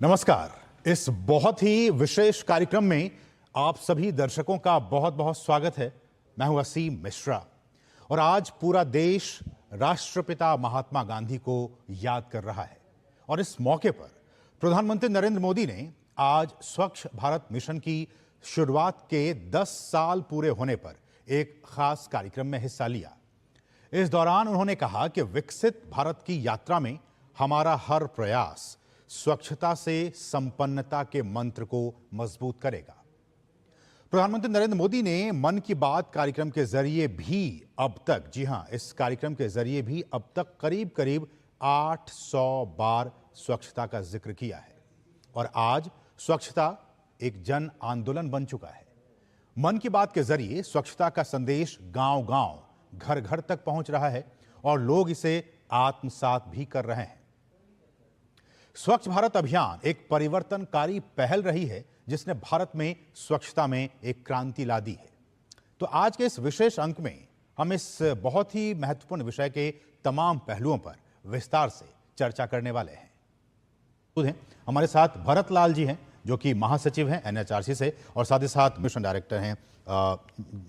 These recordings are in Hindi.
नमस्कार। इस बहुत ही विशेष कार्यक्रम में आप सभी दर्शकों का बहुत बहुत स्वागत है। मैं हूं असीम मिश्रा और आज पूरा देश राष्ट्रपिता महात्मा गांधी को याद कर रहा है और इस मौके पर प्रधानमंत्री नरेंद्र मोदी ने आज स्वच्छ भारत मिशन की शुरुआत के 10 साल पूरे होने पर एक खास कार्यक्रम में हिस्सा लिया। इस दौरान उन्होंने कहा कि विकसित भारत की यात्रा में हमारा हर प्रयास स्वच्छता से संपन्नता के मंत्र को मजबूत करेगा। प्रधानमंत्री नरेंद्र मोदी ने मन की बात कार्यक्रम के जरिए भी अब तक, जी हां, इस कार्यक्रम के जरिए भी अब तक करीब करीब 800 बार स्वच्छता का जिक्र किया है और आज स्वच्छता एक जन आंदोलन बन चुका है। मन की बात के जरिए स्वच्छता का संदेश गांव-गांव, घर-घर तक पहुंच रहा है और लोग इसे आत्मसात भी कर रहे हैं। स्वच्छ भारत अभियान एक परिवर्तनकारी पहल रही है जिसने भारत में स्वच्छता में एक क्रांति ला दी है। तो आज के इस विशेष अंक में हम इस बहुत ही महत्वपूर्ण विषय के तमाम पहलुओं पर विस्तार से चर्चा करने वाले हैं। हमारे साथ भरत लाल जी हैं जो कि महासचिव हैं एनएचआरसी से और साथ ही साथ मिशन डायरेक्टर हैं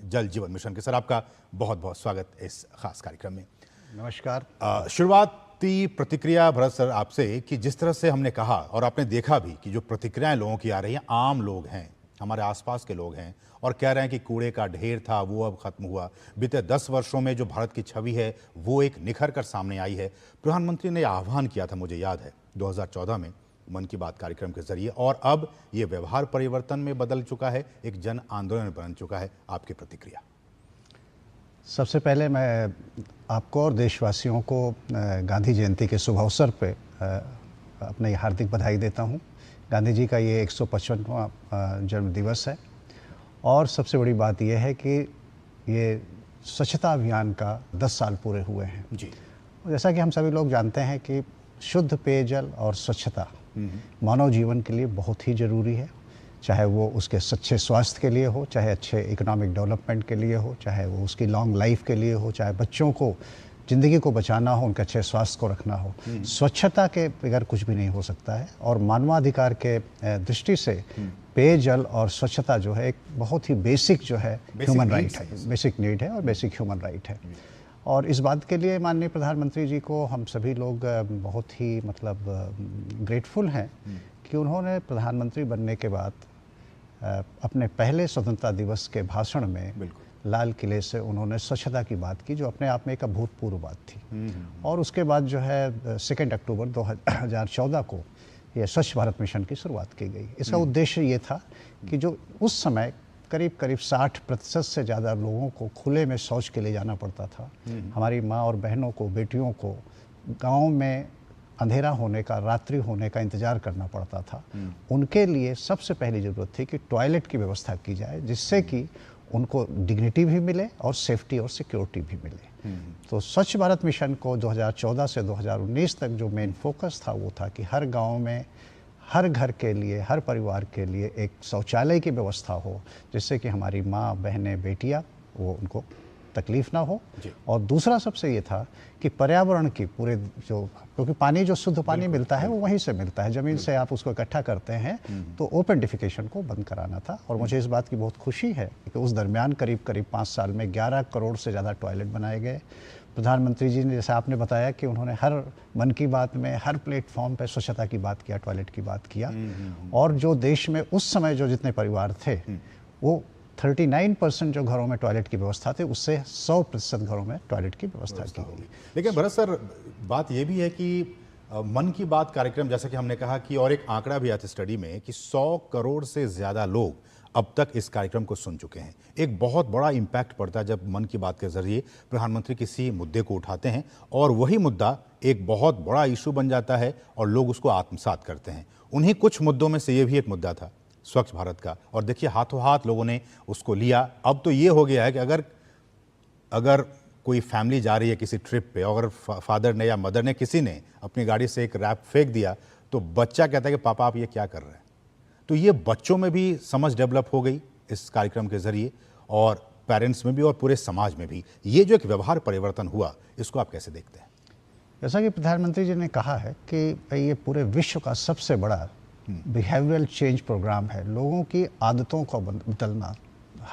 जल जीवन मिशन के। सर, आपका बहुत बहुत स्वागत इस खास कार्यक्रम में। नमस्कार। शुरुआती प्रतिक्रिया भरत सर आपसे कि जिस तरह से हमने कहा और आपने देखा भी कि जो प्रतिक्रियाएं लोगों की आ रही हैं, आम लोग हैं, हमारे आसपास के लोग हैं और कह रहे हैं कि कूड़े का ढेर था वो अब खत्म हुआ। बीते 10 वर्षों में जो भारत की छवि है वो एक निखर कर सामने आई है। प्रधानमंत्री ने आह्वान किया था, मुझे याद है, 2014 में मन की बात कार्यक्रम के जरिए और अब ये व्यवहार परिवर्तन में बदल चुका है, एक जन आंदोलन बन चुका है। आपकी प्रतिक्रिया? सबसे पहले मैं आपको और देशवासियों को गांधी जयंती के शुभ अवसर पे अपने हार्दिक बधाई देता हूं। गांधी जी का ये 155वां जन्म दिवस है और सबसे बड़ी बात यह है कि ये स्वच्छता अभियान का 10 साल पूरे हुए हैं जी। जैसा कि हम सभी लोग जानते हैं कि शुद्ध पेयजल और स्वच्छता मानव जीवन के लिए बहुत ही ज़रूरी है, चाहे वो उसके अच्छे स्वास्थ्य के लिए हो, चाहे अच्छे इकोनॉमिक डेवलपमेंट के लिए हो, चाहे वो उसकी लॉन्ग लाइफ के लिए हो, चाहे बच्चों को ज़िंदगी को बचाना हो, उनके अच्छे स्वास्थ्य को रखना हो। स्वच्छता के बगैर कुछ भी नहीं हो सकता है और मानवाधिकार के दृष्टि से पेयजल और स्वच्छता जो है एक बहुत ही बेसिक जो है ह्यूमन राइट है, बेसिक नीड है और बेसिक ह्यूमन राइट है। और इस बात के लिए माननीय प्रधानमंत्री जी को हम सभी लोग बहुत ही ग्रेटफुल हैं कि उन्होंने प्रधानमंत्री बनने के बाद अपने पहले स्वतंत्रता दिवस के भाषण में लाल किले से उन्होंने स्वच्छता की बात की, जो अपने आप में एक अभूतपूर्व बात थी। और उसके बाद जो है 2 अक्टूबर 2014 को ये स्वच्छ भारत मिशन की शुरुआत की गई। इसका उद्देश्य ये था कि जो उस समय करीब करीब 60% से ज़्यादा लोगों को खुले में शौच के लिए जाना पड़ता था, हमारी माँ और बहनों को, बेटियों को गाँव में अंधेरा होने का, रात्रि होने का इंतज़ार करना पड़ता था, उनके लिए सबसे पहली ज़रूरत थी कि टॉयलेट की व्यवस्था की जाए जिससे कि उनको डिग्निटी भी मिले और सेफ्टी और सिक्योरिटी भी मिले। तो स्वच्छ भारत मिशन को 2014 से 2019 तक जो मेन फोकस था वो था कि हर गांव में, हर घर के लिए, हर परिवार के लिए एक शौचालय की व्यवस्था हो जिससे कि हमारी माँ, बहनें, बेटियाँ वो उनको तकलीफ ना हो। और दूसरा सबसे ये था कि पर्यावरण की पूरे जो, क्योंकि पानी जो शुद्ध पानी मिलता है वो वहीं से मिलता है, ज़मीन से आप उसको इकट्ठा करते हैं, तो ओपन डिफिकेशन को बंद कराना था। और मुझे इस बात की बहुत खुशी है कि उस दरमियान करीब करीब 5 साल में 11 करोड़ से ज़्यादा टॉयलेट बनाए गए। प्रधानमंत्री जी ने, जैसा आपने बताया, कि उन्होंने हर मन की बात में, हर प्लेटफॉर्म पर स्वच्छता की बात किया, टॉयलेट की बात किया। और जो देश में उस समय जो जितने परिवार थे वो 39% जो घरों में टॉयलेट की व्यवस्था थी उससे 100% घरों में टॉयलेट की व्यवस्था की गई। लेकिन भरत सर, बात यह भी है कि मन की बात कार्यक्रम, जैसा कि हमने कहा कि, और एक आंकड़ा भी आता स्टडी में कि 100 करोड़ से ज़्यादा लोग अब तक इस कार्यक्रम को सुन चुके हैं। एक बहुत बड़ा इम्पैक्ट पड़ता है जब मन की बात के जरिए प्रधानमंत्री किसी मुद्दे को उठाते हैं और वही मुद्दा एक बहुत बड़ा इशू बन जाता है और लोग उसको आत्मसात करते हैं। उन्हीं कुछ मुद्दों में से ये भी एक मुद्दा था स्वच्छ भारत का, और देखिए हाथों हाथ लोगों ने उसको लिया। अब तो ये हो गया है कि अगर कोई फैमिली जा रही है किसी ट्रिप पे, अगर फादर ने या मदर ने, किसी ने अपनी गाड़ी से एक रैप फेंक दिया तो बच्चा कहता है कि पापा आप ये क्या कर रहे हैं। तो ये बच्चों में भी समझ डेवलप हो गई इस कार्यक्रम के जरिए और पेरेंट्स में भी और पूरे समाज में भी। ये जो एक व्यवहार परिवर्तन हुआ, इसको आप कैसे देखते हैं? जैसा कि प्रधानमंत्री जी ने कहा है कि ये पूरे विश्व का सबसे बड़ा बिहेवियरल चेंज प्रोग्राम है, लोगों की आदतों को बदलना।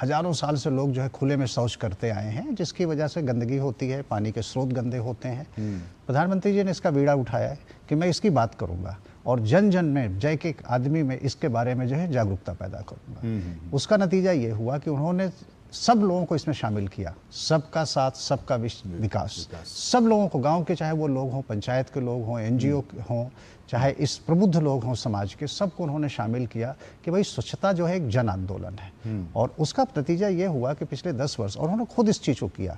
हजारों साल से लोग जो है खुले में शौच करते आए हैं, जिसकी वजह से गंदगी होती है, पानी के स्रोत गंदे होते हैं। प्रधानमंत्री जी ने इसका बीड़ा उठाया है कि मैं इसकी बात करूंगा और जन जन में, जय के आदमी में इसके बारे में जो है जागरूकता पैदा करूंगा। उसका नतीजा ये हुआ कि उन्होंने सब लोगों को इसमें शामिल किया, सबका साथ सबका विकास। सब लोगों को, गांव के चाहे वो लोग हों, पंचायत के लोग हों, एनजीओ हों, चाहे इस प्रबुद्ध लोग हों समाज के, सबको उन्होंने शामिल किया कि भाई स्वच्छता जो है एक जन आंदोलन है। और उसका नतीजा ये हुआ कि पिछले 10 वर्ष, और उन्होंने खुद इस चीज़ को किया,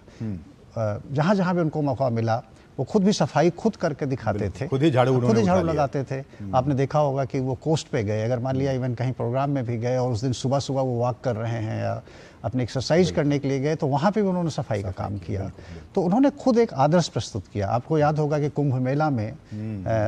जहाँ जहाँ भी उनको मौका मिला वो खुद भी सफाई खुद करके दिखाते थे, खुद ही झाड़ू लगाते थे। आपने देखा होगा कि वो कोस्ट पे गए, अगर मान लिया इवन कहीं प्रोग्राम में भी गए और उस दिन सुबह सुबह वो वॉक कर रहे हैं या अपनी एक्सरसाइज करने के लिए गए, तो वहाँ पे भी उन्होंने सफाई का काम किया। तो उन्होंने खुद एक आदर्श प्रस्तुत किया। आपको याद होगा कि कुंभ मेला में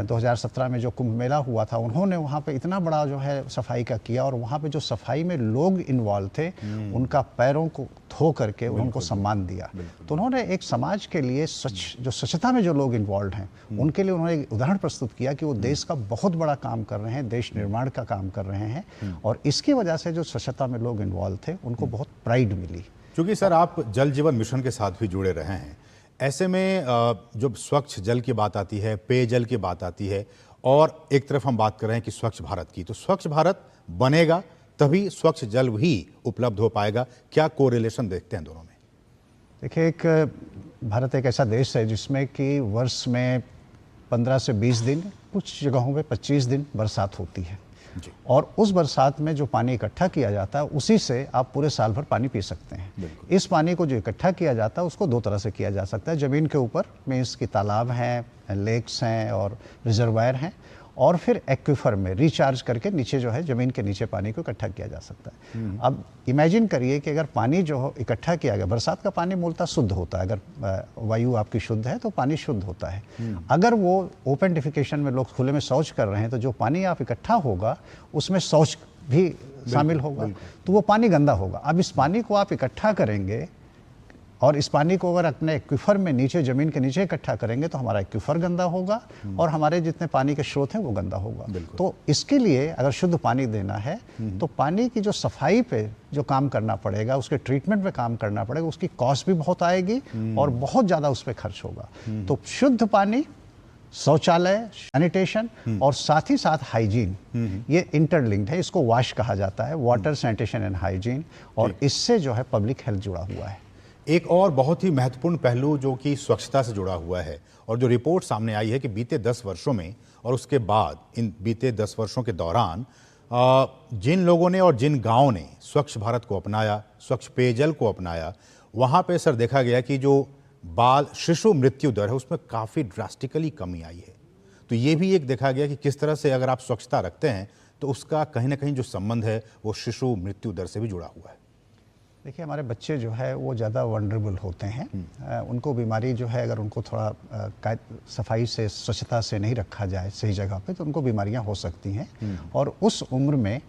2017 में जो कुंभ मेला हुआ था, उन्होंने वहाँ पे इतना बड़ा जो है सफाई का किया, और वहाँ पे जो सफाई में लोग इन्वॉल्व थे उनका पैरों को धो करके उनको सम्मान दिया। तो उन्होंने एक समाज के लिए जो स्वच्छता में जो लोग इन्वॉल्व हैं उनके लिए उन्होंने एक उदाहरण प्रस्तुत किया कि वो देश का बहुत बड़ा काम कर रहे हैं, देश निर्माण का काम कर रहे हैं। और इसकी वजह से जो स्वच्छता में लोग इन्वॉल्व थे उनको बहुत प्राइड मिली। क्योंकि सर आप जल जीवन मिशन के साथ भी जुड़े रहे हैं, ऐसे में जब स्वच्छ जल की बात आती है, पेयजल की बात आती है, और एक तरफ हम बात कर रहे हैं कि स्वच्छ भारत की, तो स्वच्छ भारत बनेगा तभी स्वच्छ जल भी उपलब्ध हो पाएगा। क्या कोरिलेशन देखते हैं दोनों में? देखिए, भारत एक ऐसा देश है जिसमें कि वर्ष में 15 से 20 दिन, कुछ जगहों पे 25 दिन बरसात होती है जी। और उस बरसात में जो पानी इकट्ठा किया जाता है उसी से आप पूरे साल भर पानी पी सकते हैं। इस पानी को जो इकट्ठा किया जाता है उसको 2 तरह से किया जा सकता है। ज़मीन के ऊपर मीन्स की तालाब हैं, लेक्स हैं और रिजर्वायर हैं, और फिर एक्विफर में रिचार्ज करके नीचे जो है ज़मीन के नीचे पानी को इकट्ठा किया जा सकता है। अब इमेजिन करिए कि अगर पानी जो हो इकट्ठा किया गया, बरसात का पानी मूलतः शुद्ध होता है, अगर वायु आपकी शुद्ध है तो पानी शुद्ध होता है। अगर वो ओपन डिफिकेशन में लोग खुले में शौच कर रहे हैं तो जो पानी आप इकट्ठा होगा उसमें शौच भी शामिल होगा, तो वो पानी गंदा होगा। अब इस पानी को आप इकट्ठा करेंगे और इस पानी को अगर अपने एक्विफर में नीचे, ज़मीन के नीचे इकट्ठा करेंगे तो हमारा एक्विफर गंदा होगा और हमारे जितने पानी के स्रोत हैं वो गंदा होगा। तो इसके लिए अगर शुद्ध पानी देना है तो पानी की जो सफाई पे जो काम करना पड़ेगा, उसके ट्रीटमेंट पे काम करना पड़ेगा, उसकी कॉस्ट भी बहुत आएगी और बहुत ज़्यादा उस पर खर्च होगा। तो शुद्ध पानी, शौचालय, सैनिटेशन और साथ ही साथ हाइजीन, ये इंटरलिंक्ड है। इसको वाश कहा जाता है, वाटर, सैनिटेशन एंड हाइजीन, और इससे जो है पब्लिक हेल्थ जुड़ा हुआ है। एक और बहुत ही महत्वपूर्ण पहलू जो कि स्वच्छता से जुड़ा हुआ है, और जो रिपोर्ट सामने आई है कि बीते 10 वर्षों में और उसके बाद, इन बीते 10 वर्षों के दौरान जिन लोगों ने और जिन गांवों ने स्वच्छ भारत को अपनाया, स्वच्छ पेयजल को अपनाया, वहां पे सर देखा गया कि जो बाल शिशु मृत्यु दर है उसमें काफ़ी ड्रास्टिकली कमी आई है। तो ये भी एक देखा गया कि किस तरह से अगर आप स्वच्छता रखते हैं तो उसका कहीं ना कहीं जो संबंध है वो शिशु मृत्यु दर से भी जुड़ा हुआ है। देखिए, हमारे बच्चे जो है वो ज़्यादा वनरेबल होते हैं। उनको बीमारी जो है, अगर उनको थोड़ा सफाई से, स्वच्छता से नहीं रखा जाए सही जगह पे, तो उनको बीमारियां हो सकती हैं। और उस उम्र में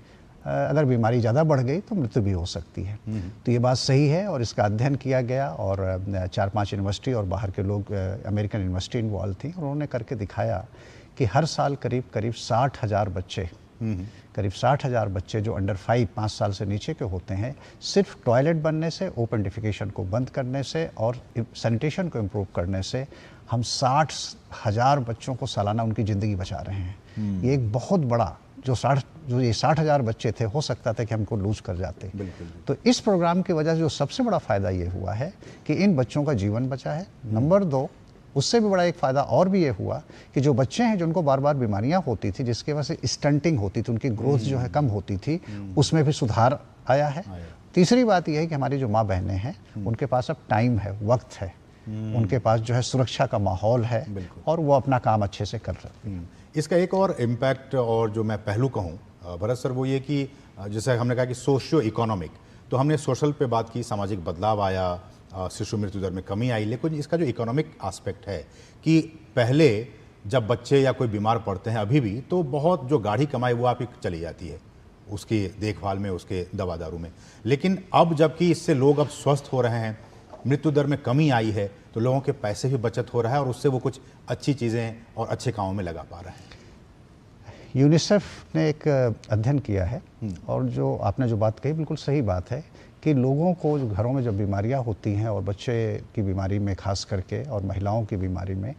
अगर बीमारी ज़्यादा बढ़ गई तो मृत्यु भी हो सकती है। तो ये बात सही है और इसका अध्ययन किया गया, और 4-5 यूनिवर्सिटी और बाहर के लोग, अमेरिकन यूनिवर्सिटी इन्वॉल्व थी, और उन्होंने करके दिखाया कि हर साल करीब 60,000 बच्चे, करीब 60,000 बच्चे जो अंडर 5 साल से नीचे के होते हैं, सिर्फ टॉयलेट बनने से, ओपन डिफिकेशन को बंद करने से और सैनिटेशन को इम्प्रूव करने से हम 60,000 बच्चों को सालाना उनकी ज़िंदगी बचा रहे हैं। ये एक बहुत बड़ा, जो ये 60,000 बच्चे थे, हो सकता था कि हमको लूज कर जाते। तो इस प्रोग्राम की वजह से जो सबसे बड़ा फ़ायदा ये हुआ है कि इन बच्चों का जीवन बचा है। नंबर 2, उससे भी बड़ा एक फ़ायदा और भी ये हुआ कि जो बच्चे हैं जिनको बार बार बीमारियां होती थी, जिसकी वजह से स्टंटिंग होती थी, उनकी ग्रोथ जो है कम होती थी, उसमें भी सुधार आया है। तीसरी बात यह है कि हमारी जो माँ बहनें हैं उनके पास अब टाइम है, वक्त है, उनके पास जो है सुरक्षा का माहौल है और वो अपना काम अच्छे से कर रहे हैं। इसका एक और इम्पैक्ट और जो मैं पहलू कहूँ भरत सर, वो ये कि जैसे हमने कहा कि सोशियो इकोनॉमिक, तो हमने सोशल पे बात की, सामाजिक बदलाव आया, शिशु मृत्यु दर में कमी आई, लेकिन इसका जो इकोनॉमिक एस्पेक्ट है कि पहले जब बच्चे या कोई बीमार पड़ते हैं अभी भी, तो बहुत जो गाढ़ी कमाई वो आप चली जाती है उसकी देखभाल में, उसके दवा दारू में। लेकिन अब जबकि इससे लोग अब स्वस्थ हो रहे हैं, मृत्यु दर में कमी आई है, तो लोगों के पैसे भी बचत हो रहा है और उससे वो कुछ अच्छी चीज़ें और अच्छे कामों में लगा पा रहे हैं। यूनिसेफ ने एक अध्ययन किया है और जो आपने जो बात कही बिल्कुल सही बात है कि लोगों को जो घरों में जब बीमारियां होती हैं और बच्चे की बीमारी में खास करके और महिलाओं की बीमारी में,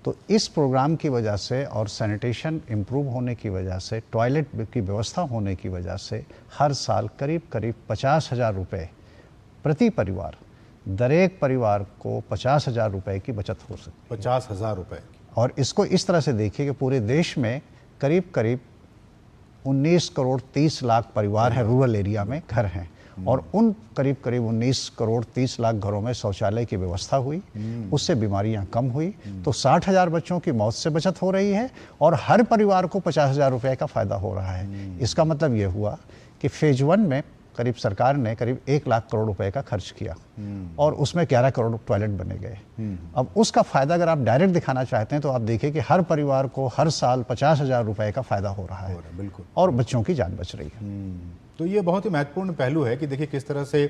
तो इस प्रोग्राम की वजह से और सैनिटेशन इम्प्रूव होने की वजह से, टॉयलेट की व्यवस्था होने की वजह से हर साल करीब करीब 50,000 रुपये प्रति परिवार, दरेक परिवार को 50,000 रुपये की बचत हो सकती है। 50,000 रुपये। और इसको इस तरह से देखिए कि पूरे देश में करीब करीब 19 करोड़ 30 लाख परिवार हैं, रूरल एरिया में घर हैं, और उन करीब करीब 19 करोड़ 30 लाख घरों में शौचालय की व्यवस्था हुई, उससे बीमारियां कम हुई, तो 60,000 बच्चों की मौत से बचत हो रही है और हर परिवार को 50,000 रुपये का फायदा हो रहा है। इसका मतलब ये हुआ कि फेज 1 में करीब सरकार ने करीब 1 लाख करोड़ रुपए का खर्च किया और उसमें 11 करोड़ टॉयलेट बने गए। अब उसका फायदा अगर आप डायरेक्ट दिखाना चाहते हैं तो आप देखिए कि हर परिवार को हर साल 50,000 रुपए का फायदा हो रहा है, बिल्कुल, और बच्चों की जान बच रही है। तो ये बहुत ही महत्वपूर्ण पहलू है कि देखिए किस तरह से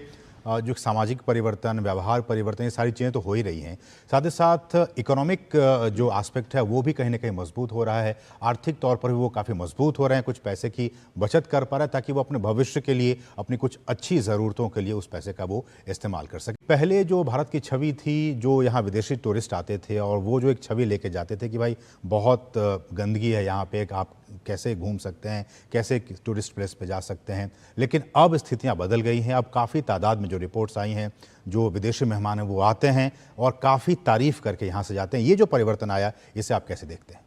जो सामाजिक परिवर्तन, व्यवहार परिवर्तन, ये सारी चीज़ें तो हो ही रही हैं, साथ ही साथ इकोनॉमिक जो एस्पेक्ट है वो भी कहीं ना कहीं मजबूत हो रहा है, आर्थिक तौर पर भी वो काफ़ी मजबूत हो रहे हैं, कुछ पैसे की बचत कर पा रहा है ताकि वो अपने भविष्य के लिए, अपनी कुछ अच्छी ज़रूरतों के लिए उस पैसे का वो इस्तेमाल कर सके। पहले जो भारत की छवि थी, जो यहाँ विदेशी टूरिस्ट आते थे और वो जो एक छवि लेके जाते थे कि भाई बहुत गंदगी है यहाँ पे, आप कैसे घूम सकते हैं, कैसे टूरिस्ट प्लेस पे जा सकते हैं, लेकिन अब स्थितियां बदल गई हैं। अब काफ़ी तादाद में जो रिपोर्ट्स आई हैं, जो विदेशी मेहमान हैं वो आते हैं और काफ़ी तारीफ करके यहाँ से जाते हैं। ये जो परिवर्तन आया, इसे आप कैसे देखते हैं?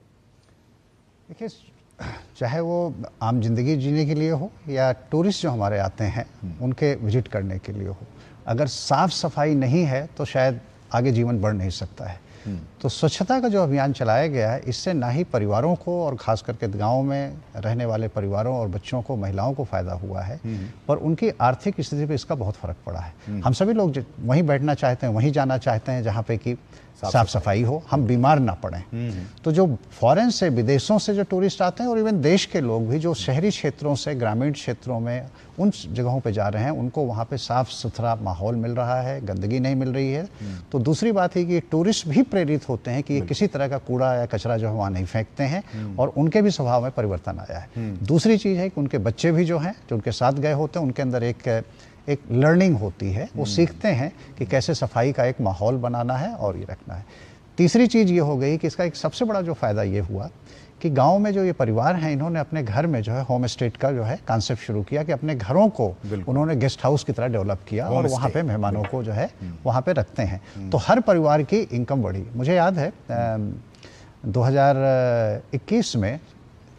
देखिए, चाहे वो आम जिंदगी जीने के लिए हो या टूरिस्ट जो हमारे आते हैं उनके विजिट करने के लिए हो, अगर साफ सफाई नहीं है तो शायद आगे जीवन बढ़ नहीं सकता है। तो स्वच्छता का जो अभियान चलाया गया है, इससे ना ही परिवारों को और खास करके गांव में रहने वाले परिवारों और बच्चों को, महिलाओं को फायदा हुआ है, पर उनकी आर्थिक स्थिति पे इसका बहुत फर्क पड़ा है। हम सभी लोग वहीं बैठना चाहते हैं, वहीं जाना चाहते हैं जहाँ पे कि साफ सफाई हो, हम बीमार ना पड़ें। तो जो फॉरेन से, विदेशों से जो टूरिस्ट आते हैं और इवन देश के लोग भी जो शहरी क्षेत्रों से ग्रामीण क्षेत्रों में उन जगहों पे जा रहे हैं, उनको वहाँ पे साफ सुथरा माहौल मिल रहा है, गंदगी नहीं मिल रही है। तो दूसरी बात है कि टूरिस्ट भी प्रेरित होते हैं कि ये किसी तरह का कूड़ा या कचरा जो है वहाँ नहीं फेंकते हैं, और उनके भी स्वभाव में परिवर्तन आया है। दूसरी चीज़ है कि उनके बच्चे भी जो हैं, जो उनके साथ गए होते हैं, उनके अंदर एक लर्निंग होती है, वो सीखते हैं कि कैसे सफाई का एक माहौल बनाना है और ये रखना है। तीसरी चीज़ ये हो गई कि इसका एक सबसे बड़ा जो फ़ायदा ये हुआ कि गांव में जो ये परिवार हैं, इन्होंने अपने घर में जो है होम स्टे का जो है कॉन्सेप्ट शुरू किया कि अपने घरों को उन्होंने गेस्ट हाउस की तरह डेवलप किया और वहाँ पे मेहमानों को जो है वहाँ पे रखते हैं। तो हर परिवार की इनकम बढ़ी। मुझे याद है 2021 में,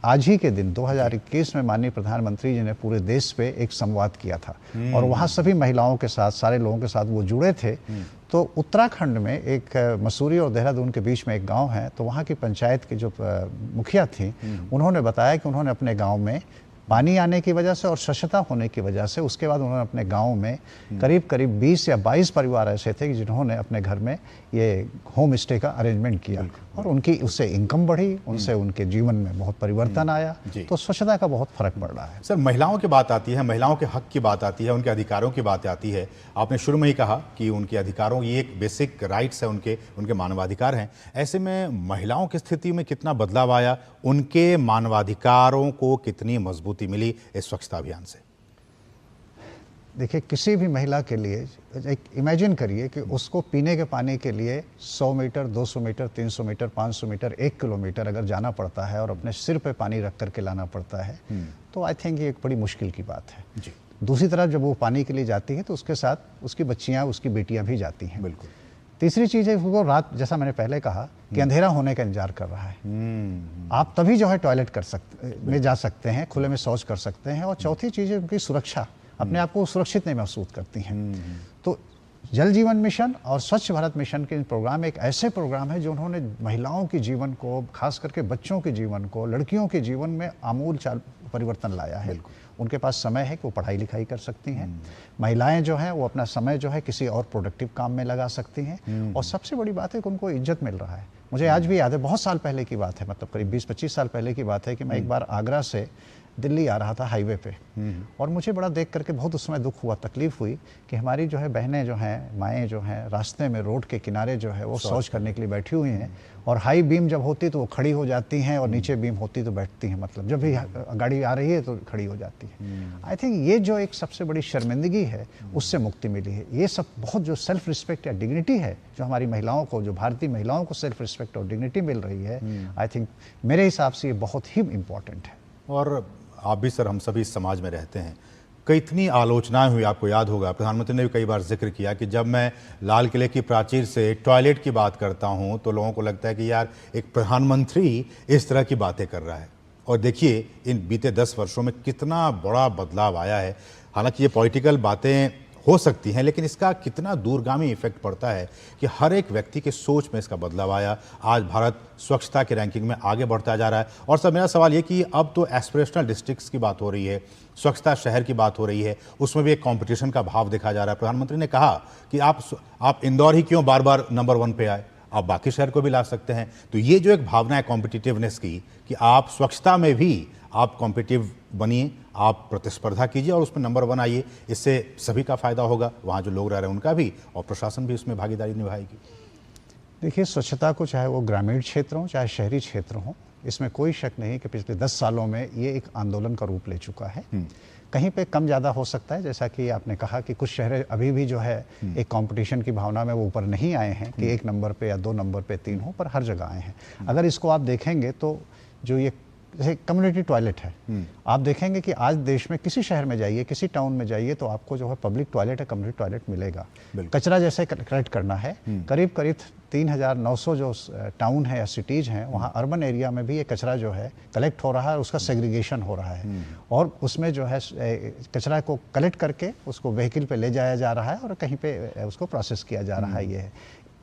आज ही के दिन 2021 में माननीय प्रधानमंत्री जी ने पूरे देश पे एक संवाद किया था और वहाँ सभी महिलाओं के साथ, सारे लोगों के साथ वो जुड़े थे। तो उत्तराखंड में एक मसूरी और देहरादून के बीच में एक गांव है, तो वहाँ की पंचायत की जो मुखिया थी, उन्होंने बताया कि उन्होंने अपने गांव में पानी आने की वजह से और स्वच्छता होने की वजह से, उसके बाद उन्होंने अपने गांव में करीब करीब 20 या 22 परिवार ऐसे थे कि जिन्होंने अपने घर में ये होम स्टे का अरेंजमेंट किया और उनकी उससे इनकम बढ़ी, उनसे उनके जीवन में बहुत परिवर्तन आया। तो स्वच्छता का बहुत फर्क पड़ रहा है। सर, महिलाओं की बात आती है, महिलाओं के हक की बात आती है, उनके अधिकारों की बात आती है। आपने शुरू में ही कहा कि उनके अधिकारों, ये एक बेसिक राइट्स है, उनके मानवाधिकार हैं। ऐसे में महिलाओं की स्थिति में कितना बदलाव आया, उनके मानवाधिकारों को कितनी मजबूती मिली इस स्वच्छता अभियान से? देखिए, किसी भी महिला के लिए एक इमेजिन करिए कि उसको पीने के पानी के लिए 100 metre, 200 metre, 300 metre, 500 metre, 1 kilometre अगर जाना पड़ता है और अपने सिर पे पानी रख करके लाना पड़ता है, तो आई थिंक ये एक बड़ी मुश्किल की बात है। जी। दूसरी तरफ जब वो पानी के लिए जाती है तो उसके साथ उसकी बच्चियाँ, उसकी बेटियाँ भी जाती हैं। बिल्कुल। तीसरी चीज़ है, वो रात, जैसा मैंने पहले कहा कि अंधेरा होने का इंतजार कर रहा है, आप तभी जो है टॉयलेट में जा सकते हैं, खुले में शौच कर सकते हैं। और चौथी चीज़ है उनकी सुरक्षा, अपने आप को सुरक्षित नहीं महसूस करती हैं। तो जल जीवन मिशन और स्वच्छ भारत मिशन के प्रोग्राम एक ऐसे प्रोग्राम है जो उन्होंने महिलाओं के जीवन को, खास करके बच्चों के जीवन को, लड़कियों के जीवन में आमूल परिवर्तन लाया है। उनके पास समय है कि वो पढ़ाई लिखाई कर सकती हैं। महिलाएं जो हैं वो अपना समय जो है किसी और प्रोडक्टिव काम में लगा सकती हैं। और सबसे बड़ी बात है कि उनको इज्जत मिल रहा है। मुझे आज भी याद है, बहुत साल पहले की बात है, मतलब करीब 20-25 साल पहले की बात है कि मैं एक बार आगरा से दिल्ली आ रहा था हाईवे पे, और मुझे बड़ा देख करके बहुत उस समय दुख हुआ, तकलीफ हुई कि हमारी जो है बहनें जो हैं, माएँ जो हैं, रास्ते में रोड के किनारे जो है वो शौच करने के लिए बैठी हुई हैं, और हाई बीम जब होती तो वो खड़ी हो जाती हैं, और नीचे बीम होती तो बैठती हैं, मतलब जब भी गाड़ी आ रही है तो खड़ी हो जाती है। आई थिंक ये जो एक सबसे बड़ी शर्मिंदगी है उससे मुक्ति मिली है। ये सब बहुत जो सेल्फ रिस्पेक्ट या डिग्निटी है जो हमारी महिलाओं को, जो भारतीय महिलाओं को सेल्फ रिस्पेक्ट और डिग्निटी मिल रही है, आई थिंक मेरे हिसाब से ये बहुत ही इम्पॉर्टेंट है। और आप भी सर, हम सभी इस समाज में रहते हैं, कितनी आलोचनाएं हुई, आपको याद होगा प्रधानमंत्री ने भी कई बार जिक्र किया कि जब मैं लाल किले की प्राचीर से टॉयलेट की बात करता हूं तो लोगों को लगता है कि यार एक प्रधानमंत्री इस तरह की बातें कर रहा है। और देखिए इन बीते 10 वर्षों में कितना बड़ा बदलाव आया है। हालांकि ये पॉलिटिकल बातें हो सकती हैं, लेकिन इसका कितना दूरगामी इफेक्ट पड़ता है कि हर एक व्यक्ति के सोच में इसका बदलाव आया। आज भारत स्वच्छता की रैंकिंग में आगे बढ़ता जा रहा है। और सर मेरा सवाल ये कि अब तो एस्पिरेशनल डिस्ट्रिक्ट्स की बात हो रही है, स्वच्छता शहर की बात हो रही है, उसमें भी एक कंपटीशन का भाव देखा जा रहा है। प्रधानमंत्री ने कहा कि आप इंदौर ही क्यों बार बार नंबर 1 पे आए, आप बाकी शहर को भी ला सकते हैं। तो ये जो एक भावना है कॉम्पिटिटिवनेस की कि आप स्वच्छता में भी आप कॉम्पिटिटिव बनिए, आप प्रतिस्पर्धा कीजिए और उसमें नंबर 1 आइए, इससे सभी का फायदा होगा, वहाँ जो लोग रह रहे हैं उनका भी, और प्रशासन भी उसमें भागीदारी निभाएगी। देखिए, स्वच्छता को चाहे वो ग्रामीण क्षेत्र हो चाहे शहरी क्षेत्र हो, इसमें कोई शक नहीं कि पिछले 10 सालों में ये एक आंदोलन का रूप ले चुका है। कहीं पे कम ज़्यादा हो सकता है, जैसा कि आपने कहा कि कुछ शहर अभी भी जो है एक कंपटीशन की भावना में वो ऊपर नहीं आए हैं कि 1 नंबर पे या 2 नंबर पे 3 हो, पर हर जगह आए हैं। अगर इसको आप देखेंगे तो जो ये जैसे कम्युनिटी टॉयलेट है, आप देखेंगे कि आज देश में किसी शहर में जाइए, किसी टाउन में जाइए तो आपको जो है पब्लिक टॉयलेट या कम्युनिटी टॉयलेट मिलेगा। कचरा जैसे कलेक्ट करना है, करीब करीब 3900 जो टाउन है या सिटीज़ हैं, वहाँ अर्बन एरिया में भी ये कचरा जो है कलेक्ट हो रहा है, उसका सेग्रीगेशन हो रहा है, और उसमें जो है कचरा को कलेक्ट करके उसको व्हीकल पे ले जाया जा रहा है और कहीं पे उसको प्रोसेस किया जा रहा है। ये है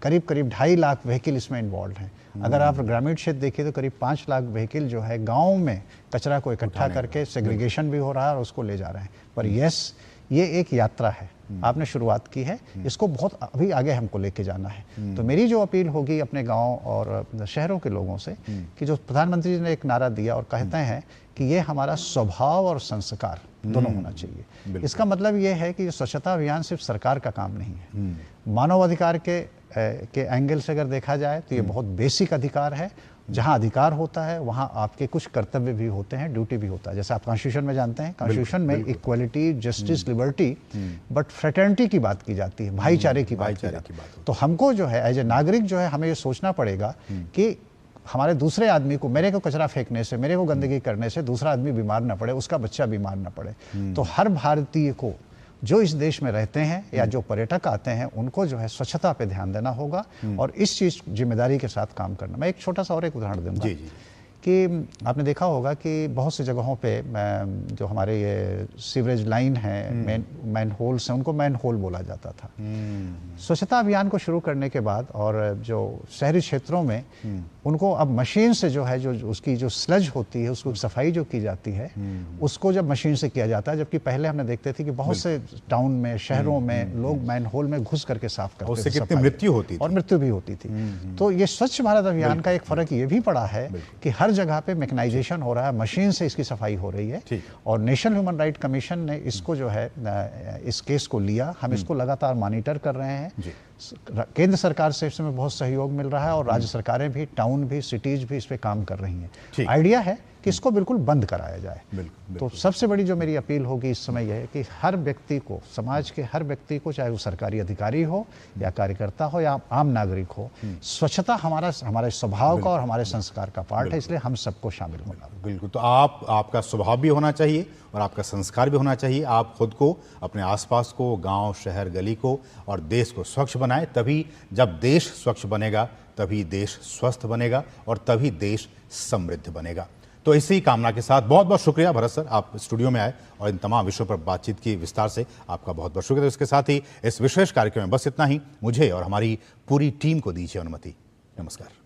करीब करीब 2.5 लाख व्हीकल इसमें इन्वॉल्व हैं। अगर आप ग्रामीण क्षेत्र देखिए तो करीब 5 लाख व्हीकल जो है गाँव में कचरा को इकट्ठा करके सेग्रीगेशन भी हो रहा है और उसको ले जा रहे हैं। पर यस, ये एक यात्रा है, आपने शुरुआत की है, इसको बहुत अभी आगे हमको लेके जाना है। तो मेरी जो अपील होगी अपने गांव और शहरों के लोगों से कि जो प्रधानमंत्री जी ने एक नारा दिया और कहते हैं कि ये हमारा स्वभाव और संस्कार दोनों होना चाहिए। इसका मतलब ये है कि स्वच्छता अभियान सिर्फ सरकार का काम नहीं है, मानवाधिकार के एंगल से अगर देखा जाए तो ये बहुत बेसिक अधिकार है। जहाँ अधिकार होता है वहाँ आपके कुछ कर्तव्य भी होते हैं, ड्यूटी भी होता है। जैसे आप कॉन्स्टिट्यूशन में जानते हैं, कॉन्स्टिट्यूशन में equality, justice, liberty, but fraternity की बात की जाती है, भाईचारे की बात की जाती है। तो हमको जो है एज ए नागरिक जो है हमें ये सोचना पड़ेगा कि हमारे दूसरे आदमी को, मेरे को कचरा फेंकने से, मेरे को गंदगी करने से दूसरा आदमी बीमार ना पड़े, उसका बच्चा बीमार ना पड़े। तो हर भारतीय को जो इस देश में रहते हैं या जो पर्यटक आते हैं उनको जो है स्वच्छता पे ध्यान देना होगा और इस चीज़ जिम्मेदारी के साथ काम करना। मैं एक छोटा सा और एक उदाहरण दूंगा कि आपने देखा होगा कि बहुत सी जगहों पे जो हमारे ये सीवरेज लाइन है, मैन होल्स हैं, उनको मैन होल बोला जाता था। स्वच्छता अभियान को शुरू करने के बाद और जो शहरी क्षेत्रों में उनको अब मशीन से जो है जो उसकी जो स्लज होती है उसको सफाई जो की जाती है उसको जब मशीन से किया जाता है, जबकि पहले हमने देखते थे कि बहुत से टाउन में, शहरों में लोग मैन होल में घुस करके साफ करते थे, उससे कितनी मृत्यु होती थी और मृत्यु भी होती थी। तो ये स्वच्छ भारत अभियान का एक फर्क ये भी पड़ा है कि हर जगह पे मैकेनाइजेशन हो रहा है, मशीन से इसकी सफाई हो रही है। और नेशनल ह्यूमन राइट कमीशन ने इसको जो है इस केस को लिया, हम इसको लगातार मॉनिटर कर रहे हैं। केंद्र सरकार से इसमें बहुत सहयोग मिल रहा है और राज्य सरकारें भी, टाउन भी, सिटीज भी इस पे काम कर रही हैं। आइडिया है कि इसको बिल्कुल बंद कराया जाए। तो सबसे बड़ी जो मेरी अपील होगी इस समय यह है कि हर व्यक्ति को, समाज के हर व्यक्ति को, चाहे वो सरकारी अधिकारी हो या कार्यकर्ता हो या आम नागरिक हो, स्वच्छता हमारे स्वभाव का और हमारे संस्कार का पार्ट है, इसलिए हम सबको शामिल होना। बिल्कुल। तो आपका स्वभाव भी होना चाहिए और आपका संस्कार भी होना चाहिए। आप खुद को, अपने आसपास को, गांव, शहर, गली को और देश को स्वच्छ बनाएं। तभी जब देश स्वच्छ बनेगा तभी देश स्वस्थ बनेगा और तभी देश समृद्ध बनेगा। तो इसी कामना के साथ बहुत बहुत शुक्रिया भरत सर, आप स्टूडियो में आए और इन तमाम विषयों पर बातचीत की विस्तार से, आपका बहुत बहुत शुक्रिया। तो इसके साथ ही इस विशेष कार्यक्रम में बस इतना ही। मुझे और हमारी पूरी टीम को दीजिए अनुमति। नमस्कार।